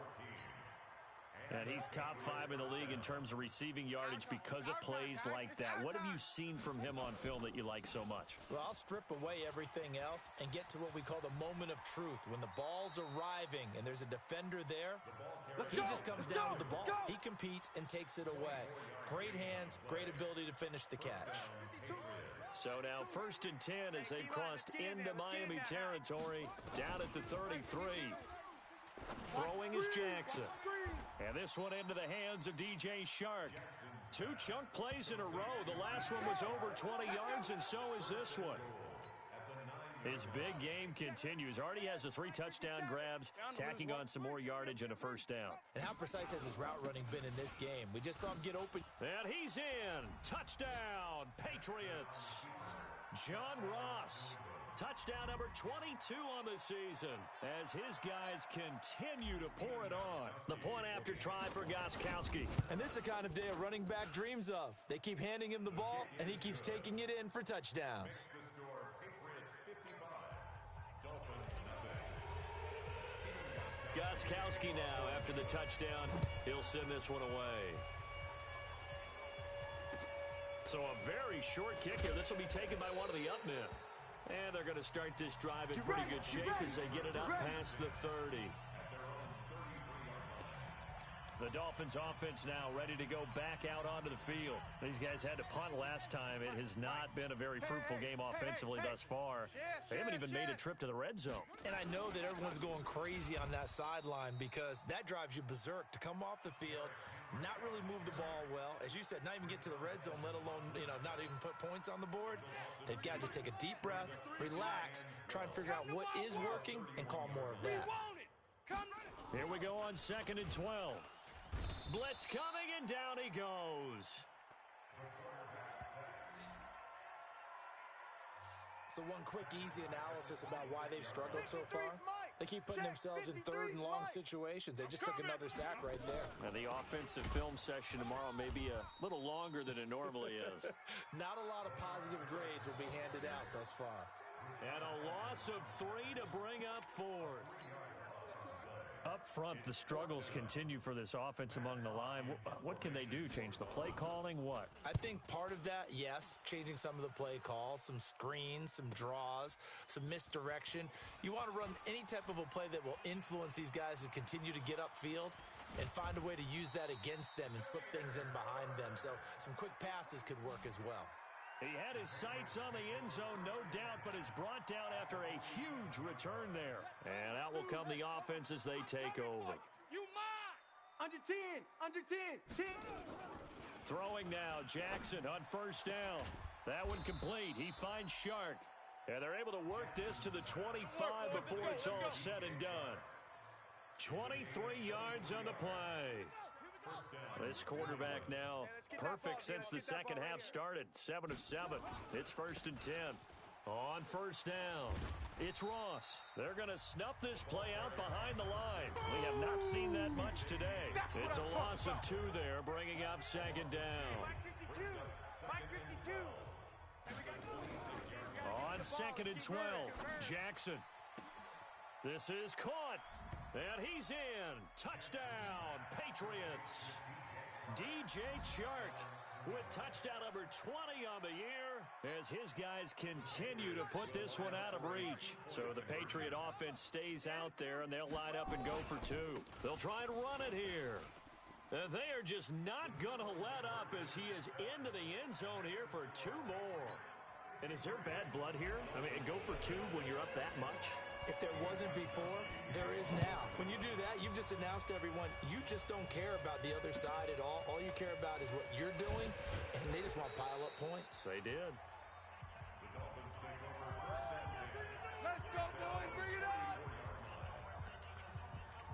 A: And he's top 5 in the league in terms of receiving yardage because of plays like that. What have you seen from him on film that you like so much?
B: Well, I'll strip away everything else and get to what we call the moment of truth. When the ball's arriving and there's a defender there, he just comes down with the ball. He competes and takes it away. Great hands, great ability to finish the catch.
A: So now 1st and 10 as they've crossed into Miami territory, down at the 33. Throwing is Jackson. And this one into the hands of DJ Chark. 2 chunk plays in a row. The last one was over 20 yards, and so is this one. His big game continues. Already has the 3 touchdown grabs, tacking on some more yardage and a 1st down.
B: And how precise has his route running been in this game? We just saw him get open.
A: And he's in. Touchdown, Patriots. John Ross. Touchdown number 22 on the season as his guys continue to pour it on. The point after try for Gostkowski.
B: And this is the kind of day a running back dreams of. They keep handing him the ball, and he keeps taking it in for touchdowns.
A: Gostkowski now after the touchdown. He'll send this one away. So a very short kick here. This will be taken by one of the up men. And they're going to start this drive in pretty good shape as they get it up past the 30. The Dolphins offense now ready to go back out onto the field. These guys had to punt last time. It has not been a very fruitful game offensively thus far. They haven't even made a trip to the red zone.
B: And I know that everyone's going crazy on that sideline because that drives you berserk to come off the field, not really move the ball well. As you said, not even get to the red zone, let alone, not even put points on the board. They've got to just take a deep breath, relax, try and figure out what is working, and call more of that.
A: Here we go on 2nd and 12. Blitz coming, and down he goes.
B: So one quick, easy analysis about why they've struggled so far. They keep putting themselves in 3rd and long situations. They just took another sack right there.
A: And the offensive film session tomorrow may be a little longer than it normally is.
B: Not a lot of positive grades will be handed out thus far.
A: And a loss of 3 to bring up 4th. Up front, the struggles continue for this offense among the line. What can they do? Change the play calling? What?
B: I think part of that, yes, changing some of the play calls, some screens, some draws, some misdirection. You want to run any type of a play that will influence these guys to continue to get upfield and find a way to use that against them and slip things in behind them. So some quick passes could work as well.
A: He had his sights on the end zone, no doubt, but is brought down after a huge return there. And out will come the offense as they take over.
C: You mine! Under 10, under 10, 10.
A: Throwing now, Jackson on 1st down. That one complete. He finds Chark. And they're able to work this to the 25 before it's all said and done. 23 yards on the play. This quarterback now perfect since the second half started. 7 of 7. It's 1st and 10. On 1st down, it's Ross. They're going to snuff this play out behind the line. We have not seen that much today. It's a loss of 2 there, bringing up 2nd down. On 2nd and 12, Jackson. This is caught. And he's in. Touchdown, Patriots. DJ Chark with touchdown number 20 on the year as his guys continue to put this one out of reach. So the Patriot offense stays out there, and they'll line up and go for 2. They'll try and run it here. And they are just not going to let up as he is into the end zone here for 2 more. And is there bad blood here? I mean, go for 2 when you're up that much?
B: If there wasn't before, there is now. When you do that, you've just announced to everyone, you just don't care about the other side at all. All you care about is what you're doing, and they just want to pile up points.
A: They did.
D: The Dolphins take over 1st and 10.
C: Let's go, boys. Bring it on.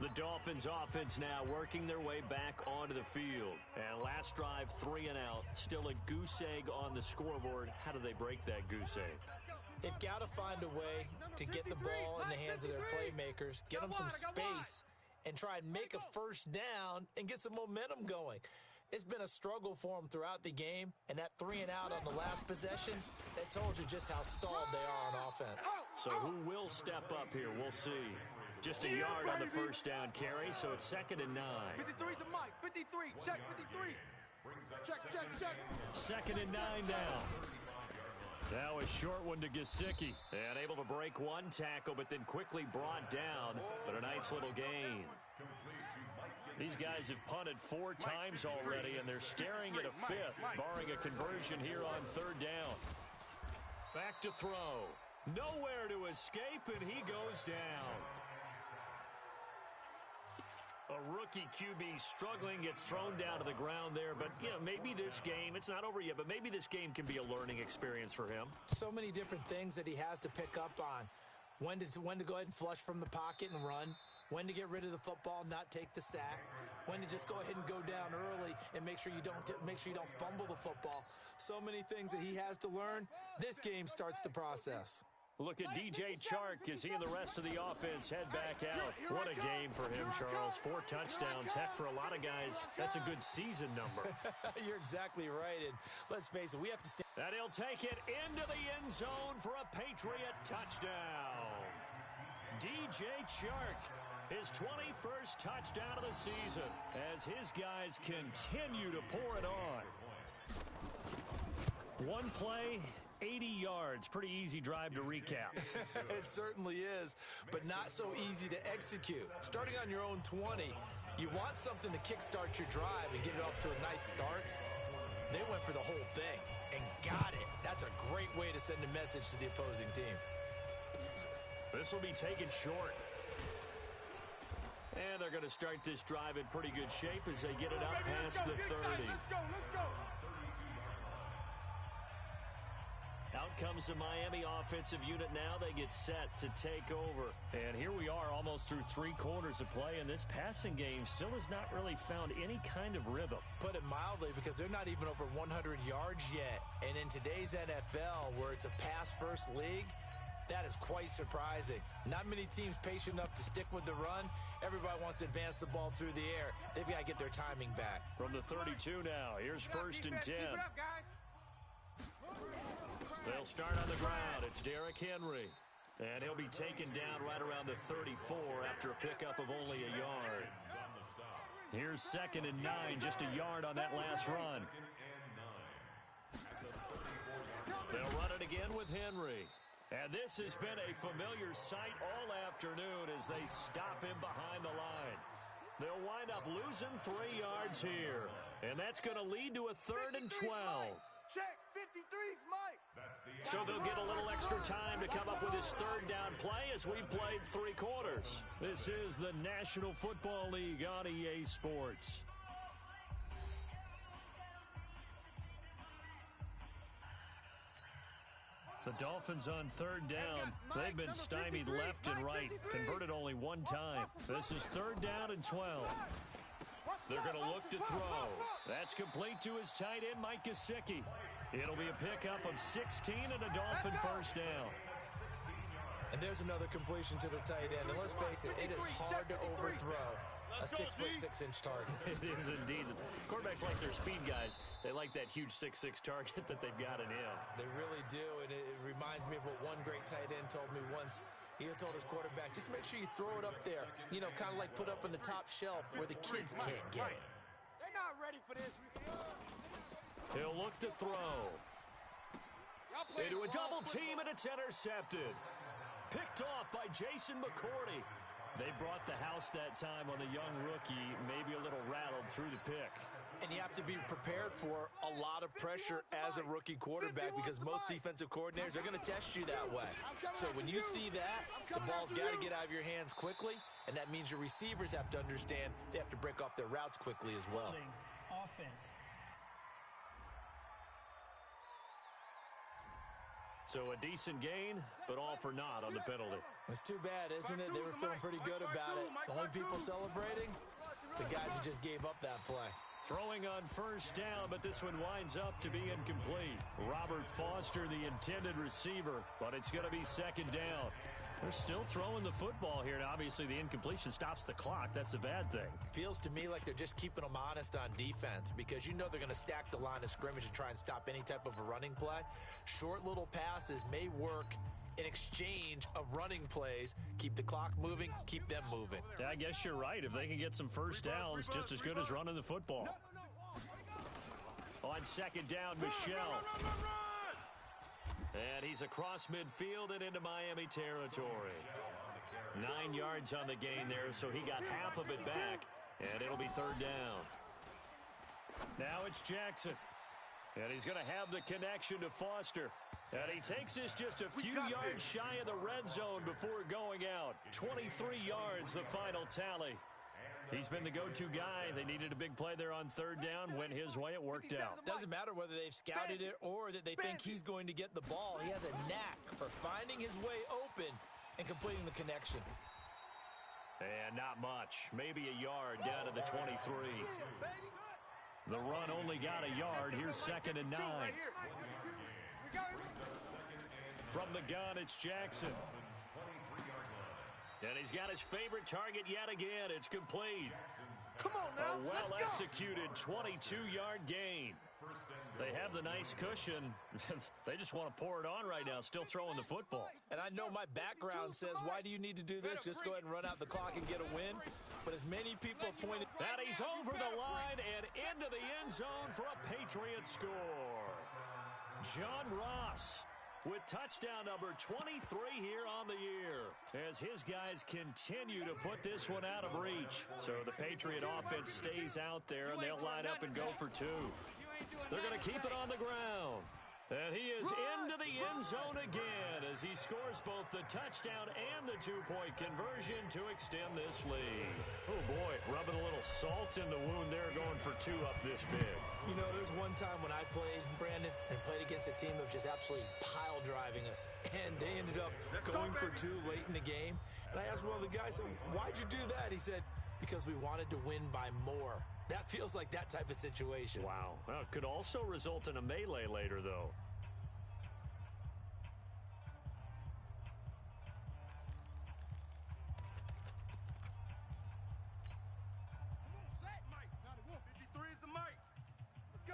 A: The Dolphins offense now working their way back onto the field. And last drive, 3 and out. Still a goose egg on the scoreboard. How do they break that goose egg?
B: They've got to find a way to get the ball in the hands of their playmakers, get them some space, and try and make a 1st down and get some momentum going. It's been a struggle for them throughout the game, and that 3 and out on the last possession, that told you just how stalled they are on offense.
A: So who will step up here? We'll see. Just a yard on the first down carry, so it's 2nd and 9.
C: 53's the mic. 53. Check 53. Check.
A: 2nd and 9 now. Now a short one to Gesicki. And able to break one tackle, but then quickly brought down. But a nice little gain. These guys have punted 4 times already, and they're staring at a 5th, barring a conversion here on 3rd down. Back to throw. Nowhere to escape, and he goes down. A rookie QB struggling, gets thrown down to the ground there. But, you know, maybe this game, it's not over yet, but maybe this game can be a learning experience for him.
B: So many different things that he has to pick up on. When to go ahead and flush from the pocket and run. When to get rid of the football, not take the sack. When to just go ahead and go down early and make sure you don't fumble the football. So many things that he has to learn. This game starts the process.
A: Look at DJ Chark as he and the rest of the offense head back out. What a game for him, Charles. 4 touchdowns. Heck, for a lot of guys, that's a good season number.
B: You're exactly right. And let's face it, we have to stand.
A: And he'll take it into the end zone for a Patriot touchdown. DJ Chark, his 21st touchdown of the season, as his guys continue to pour it on. One play, 80 yards. Pretty easy drive to recap.
B: It certainly is, but not so easy to execute. Starting on your own 20, you want something to kickstart your drive and get it off to a nice start. They went for the whole thing and got it. That's a great way to send a message to the opposing team.
A: This will be taken short. And they're going to start this drive in pretty good shape as they get it up past the 30.
C: Let's go.
A: Out comes the Miami offensive unit now. They get set to take over. And here we are almost through 3 quarters of play, and this passing game still has not really found any kind of rhythm.
B: Put it mildly, because they're not even over 100 yards yet. And in today's NFL, where it's a pass-first league, that is quite surprising. Not many teams patient enough to stick with the run. Everybody wants to advance the ball through the air. They've got to get their timing back.
A: From the 32 now, here's 1st and 10. They'll start on the ground. It's Derrick Henry. And he'll be taken down right around the 34 after a pickup of only a yard. Here's 2nd and 9, just a yard on that last run. They'll run it again with Henry. And this has been a familiar sight all afternoon as they stop him behind the line. They'll wind up losing 3 yards here. And that's going to lead to a 3rd and 12.
C: Check, 53's Mike.
A: So they'll get a little extra time to come up with his 3rd down play as we've played 3 quarters. This is the National Football League on EA Sports. The Dolphins on 3rd down. They've been stymied left and right. Converted only 1 time. This is 3rd down and 12. They're going to look to throw. That's complete to his tight end, Mike Gesicki. It'll be a pickup of 16 and a Dolphin 1st down.
B: And there's another completion to the tight end. And let's face it, it is hard to overthrow a 6'6" target.
A: It is indeed. Quarterbacks like their speed guys. They like that huge 6'6" target that they've got in him.
B: They really do, and it reminds me of what one great tight end told me once. He told his quarterback, just make sure you throw it up there. You know, kind of like put up on the top shelf where the kids can't get it.
E: They're not ready for this.
A: He'll look to throw. Into a double team, and it's intercepted. Picked off by Jason McCourty. They brought the house that time on the young rookie, maybe a little rattled through the pick.
B: And you have to be prepared for a lot of pressure as a rookie quarterback, because most defensive coordinators are going to test you that way. So when you see that, the ball's got to get out of your hands quickly, and that means your receivers have to understand they have to break off their routes quickly as well.
F: Offense.
A: So a decent gain, but all for naught on the penalty.
B: It's too bad, isn't it? They were feeling pretty good about it. The only people celebrating, the guys who just gave up that play.
A: Throwing on 1st down, but this one winds up to be incomplete. Robert Foster, the intended receiver, but it's going to be 2nd down. They're still throwing the football here, and obviously the incompletion stops the clock. That's a bad thing.
B: Feels to me like they're just keeping them honest on defense, because you know they're going to stack the line of scrimmage and try and stop any type of a running play. Short little passes may work an exchange of running plays. Keep the clock moving, keep them moving.
A: I guess you're right. If they can get some first downs, just as good as running the football. On second down, Michel. And he's across midfield and into Miami territory. 9 yards on the gain there, so he got half of it back, and it'll be third down. Now it's Jackson. And he's going to have the connection to Foster. And he takes this just a few yards shy of the red zone before going out. 23 yards, the final tally. He's been the go-to guy. They needed a big play there on third down. Went his way. It worked out.
B: Doesn't matter whether they've scouted it or that they think he's going to get the ball. He has a knack for finding his way open and completing the connection.
A: And not much. Maybe a yard down to the 23. The run only got a yard. Here's second and 9. From the gun, it's Jackson. And he's got his favorite target yet again. It's complete.
C: Come on now.
A: A well-executed 22-yard gain. They have the nice cushion. They just want to pour it on right now, still throwing the football.
B: And I know my background says, why do you need to do this? Just go ahead and run out the clock and get a win. But as many people have pointed...
A: And he's over the line and into the end zone for a Patriot score. John Ross with touchdown number 23 here on the year, as his guys continue to put this one out of reach. So the Patriot offense stays out there, and they'll line up and go for two. They're going to keep it on the ground. And he is into the end zone again as he scores both the touchdown and the two-point conversion to extend this lead. Oh, boy, rubbing a little salt in the wound there, going for two up this big.
B: You know, there's one time when I played, Brandon, and played against a team that was just absolutely pile driving us. And they ended up going for two late in the game. And I asked one of the guys, why'd you do that? He said, because we wanted to win by more. That feels like that type of situation.
A: Wow. Well, it could also result in a melee later, though.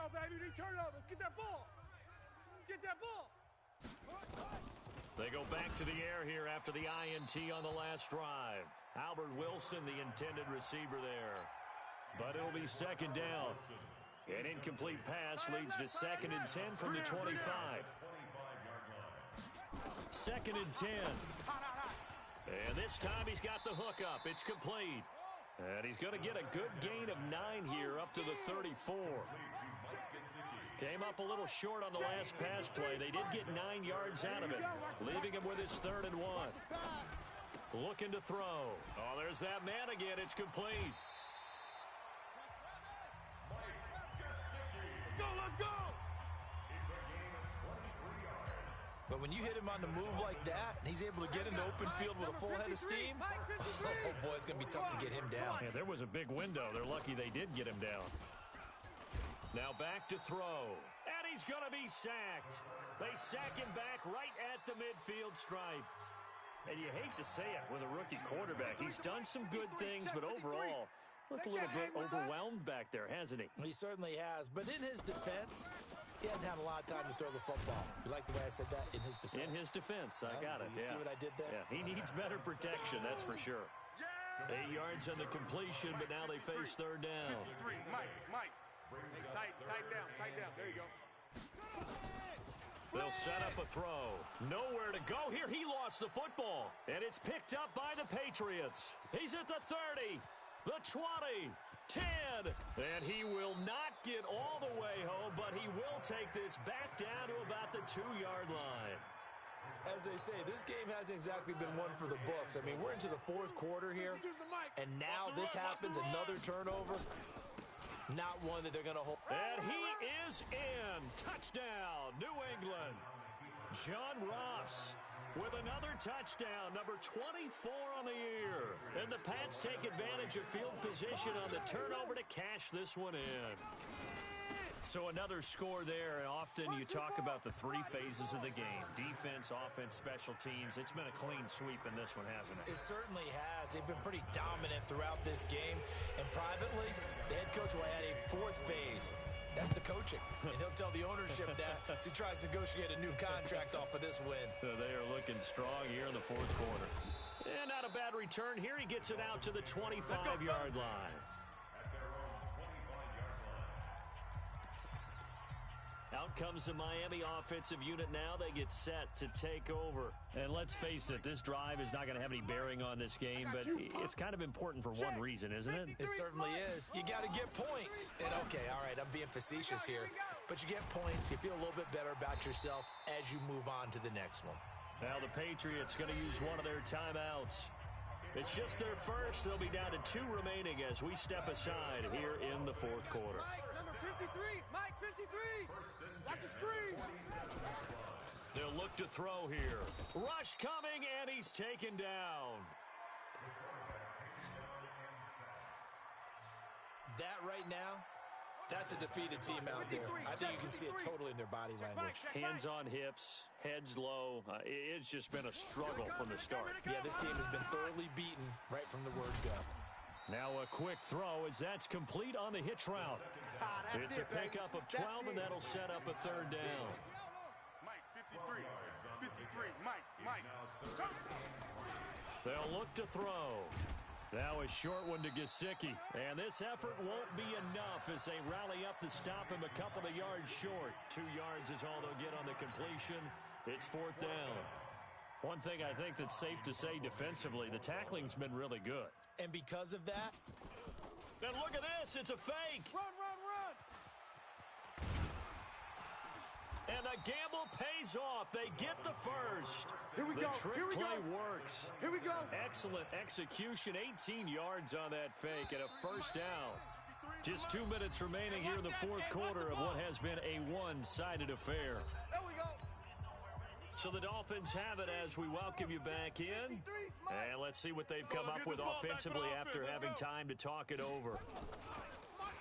C: Baby, they turn over. Let's get that ball. Let's get that ball.
A: They go back to the air here after the INT on the last drive. Albert Wilson, the intended receiver there. But it'll be second down. An incomplete pass leads to second and 10 from the 25. Second and 10. And this time he's got the hook up. It's complete. And he's going to get a good gain of 9 here up to the 34. Came up a little short on the last pass play. They did get 9 yards out of it, leaving him with his third and 1. Looking to throw. Oh, there's that man again. It's complete.
C: Let's go.
B: But when you hit him on the move like that, and he's able to get into open field with a full head of steam, oh boy, it's going to be tough to get him down.
A: Yeah, there was a big window. They're lucky they did get him down. Now back to throw. And he's going to be sacked. They sack him back right at the midfield stripe. And you hate to say it with a rookie quarterback. He's done some good things, but overall, looked a little bit overwhelmed back there, hasn't he?
B: He certainly has. But in his defense, he hadn't had a lot of time to throw the football. You like the way I said that? In his defense.
A: In his defense. I got it.
B: You see what I did there?
A: Yeah, he needs better protection, that's for sure. 8 yards on the completion, but now they face third down.
E: Mike. Tight down. There you go.
A: They'll set up a throw. Nowhere to go here. He lost the football. And it's picked up by the Patriots. He's at the 30, the 20, 10. And he will not get all the way home, but he will take this back down to about the 2-yard line.
B: As they say, this game hasn't exactly been one for the books. I mean, we're into the fourth quarter here, and now this happens, another turnover. Not one that they're going to hold.
A: And he is in. Touchdown, New England. John Ross with another touchdown, number 24 on the year. And the Pats take advantage of field position on the turnover to cash this one in. So another score there, and often you talk about the three phases of the game. Defense, offense, special teams. It's been a clean sweep in this one, hasn't it?
B: It certainly has. They've been pretty dominant throughout this game. And privately, the head coach will add a fourth phase. That's the coaching. And he'll tell the ownership that as he tries to negotiate a new contract off of this win.
A: They are looking strong here in the fourth quarter. And not a bad return here. He gets it out to the 25-yard line. Out comes the Miami offensive unit now. They get set to take over. And let's face it, this drive is not going to have any bearing on this game, but it's kind of important for one reason, isn't it?
B: It certainly is. You got to get points. And okay, all right, I'm being facetious here, but you get points. You feel a little bit better about yourself as you move on to the next one.
A: Now the Patriots going to use one of their timeouts. It's just their first. They'll be down to 2 remaining as we step aside here in the fourth quarter.
C: Mike, number 53. Mike, 53. Watch the screen.
A: They'll look to throw here. Rush coming, and he's taken down.
B: That right now, that's a defeated team out there. I think you can see it totally in their body language.
A: Hands on hips, heads low. It's just been a struggle from the start.
B: Yeah, this team has been thoroughly beaten right from the word go.
A: Now a quick throw as that's complete on the hitch route. It's a pickup of 12, and that'll set up a third down.
E: Mike, 53. 53. Mike.
A: They'll look to throw. Now a short one to Gesicki. And this effort won't be enough as they rally up to stop him a couple of yards short. 2 yards is all they'll get on the completion. It's fourth down. One thing I think that's safe to say defensively, the tackling's been really good.
B: And because of that,
A: and look at this, it's a fake.
C: Run.
A: And the gamble pays off. They get the first.
C: Here we
A: the
C: go.
A: trick
C: Here we
A: play
C: go.
A: works.
C: Here we go.
A: Excellent execution. 18 yards on that fake and a first down. Just 2 minutes remaining here in the fourth quarter of what has been a one-sided affair.
C: There we go.
A: So the Dolphins have it as we welcome you back in. And let's see what they've come up with offensively after having time to talk it over.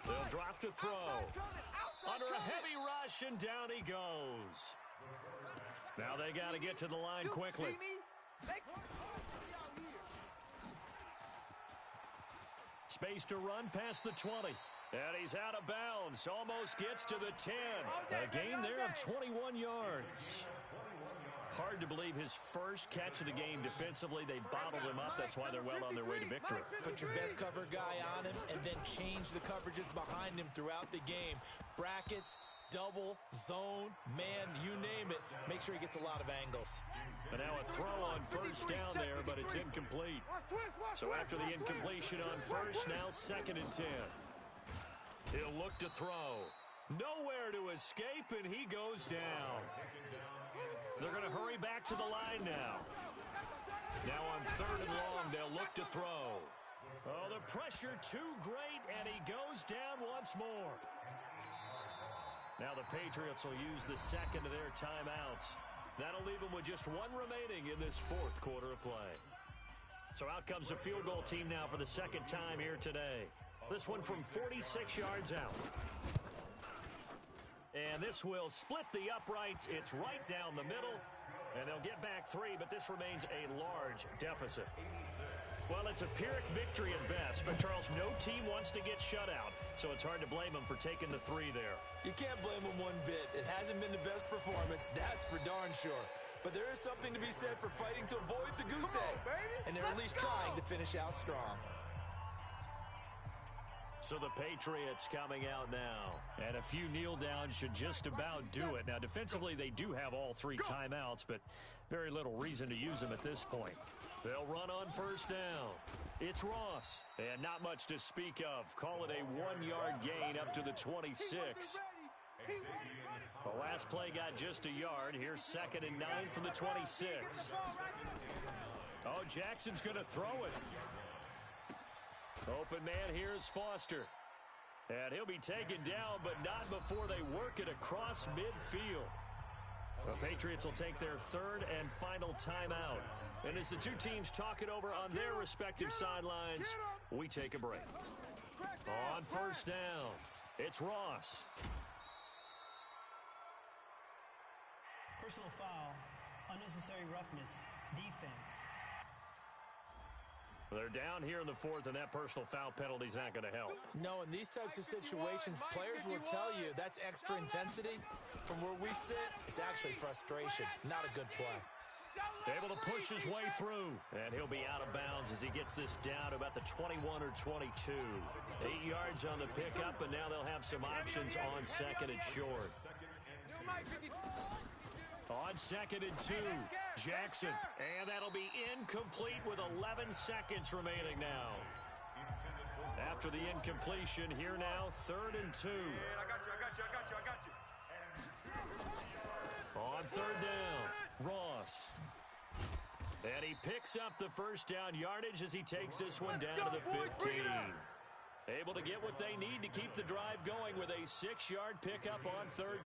A: They'll drop to throw. Under a heavy rush, and down he goes. Now they got to get to the line quickly. Space to run past the 20. And he's out of bounds. Almost gets to the 10. A gain there of 21 yards. Hard to believe his first catch of the game defensively. They bottled him up. That's why they're well on their way to victory.
B: put your best cover guy on him and then change the coverages behind him throughout the game. Brackets, double, zone, man, you name it. Make sure he gets a lot of angles.
A: But now a throw on first down there, but it's incomplete. So after the incompletion on first, now 2nd and 10. He'll look to throw. Nowhere to escape, and he goes down. They're going to hurry back to the line now. Now on 3rd and long, they'll look to throw. Oh, the pressure too great, and he goes down once more. Now the Patriots will use the second of their timeouts. That'll leave them with just 1 remaining in this fourth quarter of play. So out comes the field goal team now for the second time here today. This one from 46 yards out. And this will split the uprights. It's right down the middle. And they'll get back 3, but this remains a large deficit. Well, it's a Pyrrhic victory at best, but Charles, no team wants to get shut out, so it's hard to blame them for taking the 3 there.
B: You can't blame them one bit. It hasn't been the best performance, that's for darn sure. But there is something to be said for fighting to avoid the goose egg. And they're at least trying to finish out strong.
A: So the Patriots coming out now. And a few kneel downs should just about do it. Now, defensively, they do have all 3 timeouts, but very little reason to use them at this point. They'll run on first down. It's Ross. And not much to speak of. Call it a 1-yard gain up to the 26. The last play got just a yard. Here's 2nd and 9 from the 26. Oh, Jackson's going to throw it. Open man, here's Foster. And he'll be taken down, but not before they work it across midfield. The Patriots will take their 3rd and final timeout. And as the 2 teams talk it over on their respective sidelines, we take a break. On first down, it's Ross.
F: Personal foul, unnecessary roughness, defense.
A: They're down here in the fourth, and that personal foul penalty is not going to help.
B: No, in these types of situations, players will tell you that's extra intensity. From where we sit, it's actually frustration, not a good play.
A: Able to push his way through, and he'll be out of bounds as he gets this down to about the 21 or 22. 8 yards on the pickup, and now they'll have some options on second and short. On second and 2, Jackson. And that'll be incomplete with 11 seconds remaining now. After the incompletion, here now, 3rd and 2.
E: I got you.
A: On 3rd down, Ross. And he picks up the first down yardage as he takes this one down to the 15. Able to get what they need to keep the drive going with a 6-yard pickup on 3rd.